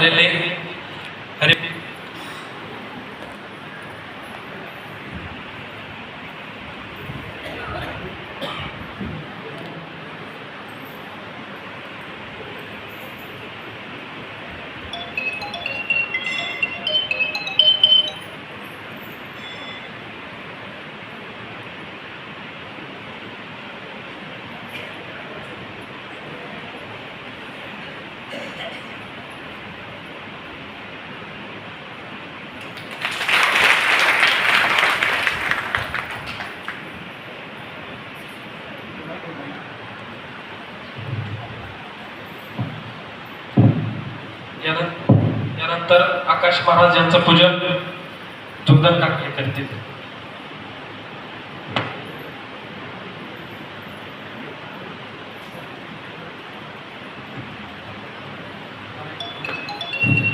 झालेले हरी यानंतर आकाश महाराज यांचं पूजन दुग्धन काका करतील.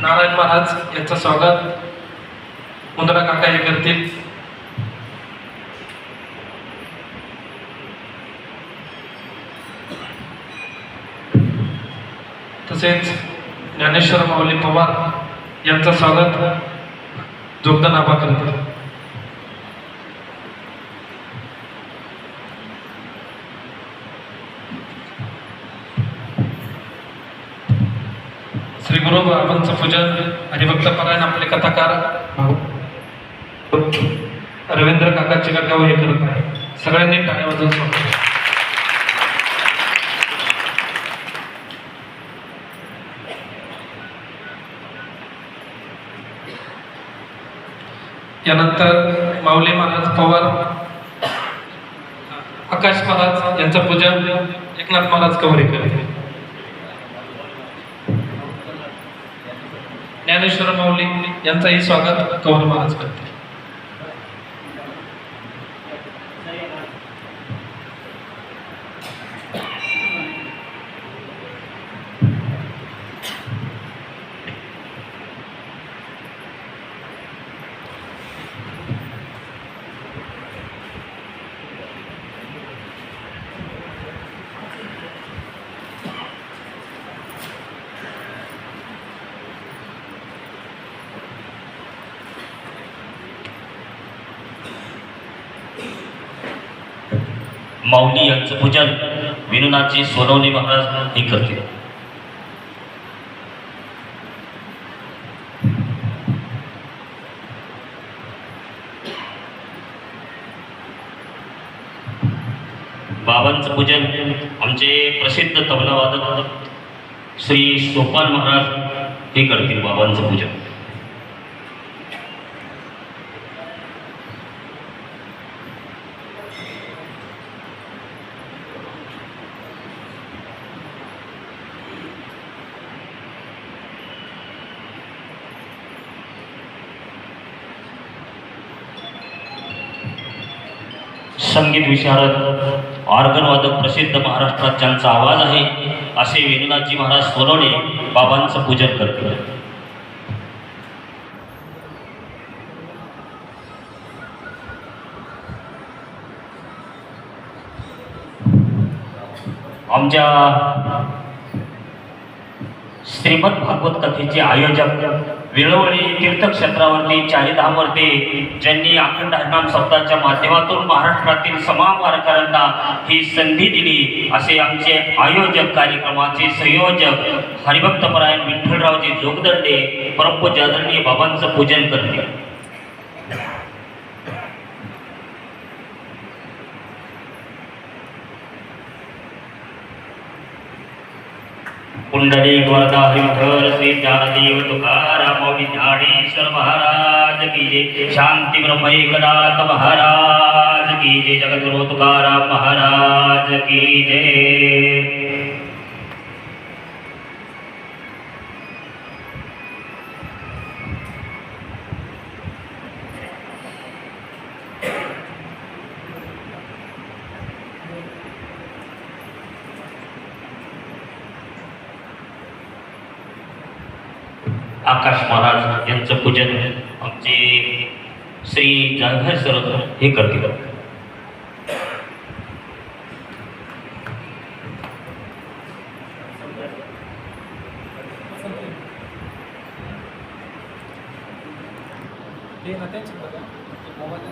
नारायण महाराज यांचं स्वागत मुंदडा काका हे करतील. तसेच ज्ञानेश्वर माऊली पवार यांचं स्वागत जोगदान आबा करतील. श्री गुरु बाबांचं पूजन हरिभक्त परायण आपले कथाकार रवींद्र काका चिकागाव हे करत आहे. सगळ्यांनी टाळ्या वाजवून स्वागत. यानंतर माऊली महाराज पवार आकाश महाराज यांचं पूजन एकनाथ महाराज कवरे करतील. ज्ञानेश्वर माऊली यांचंही स्वागत कवरे महाराज करतील. माऊली यांचं पूजन विनुनाथजी सोनवणे महाराज हे करतील. बाबांचं पूजन आमचे प्रसिद्ध तबलावादक श्री सोपान महाराज हे करतील. बाबांचं पूजन संगीत विशारद ऑर्गन वादक प्रसिद्ध महाराष्ट्रात ज्यांचा आवाज आहे असे विनुनाथजी महाराज सोनवणे बाबांचं पूजन करतील. आमच्या श्रीमद भागवत कथेचे आयोजक विळवळी तीर्थक्षेत्रावरती चारीधामवरती ज्यांनी अखंड हरिनाम सप्ताहाच्या माध्यमातून महाराष्ट्रातील तमाम वारकऱ्यांना ही संधी दिली असे आमचे आयोजक कार्यक्रमाचे संयोजक हरिभक्तपरायण विठ्ठलरावजी जोगदंडे परमपूज्य आदरणीय बाबांचं पूजन करतील. कुंडलिक वरदा हरिहर श्री ज्ञानदेव तुकाराम माऊली ज्ञानेश्वर महाराज की जय. शांती ब्रह्म एकनाथ महाराज की जय. जगद्गुरु तुकाराम महाराज की जय. आकाश महाराज यांचं पूजन आमचे श्री जाधव सर हे करतील. ते ना त्यांच्याकडे मोबाईल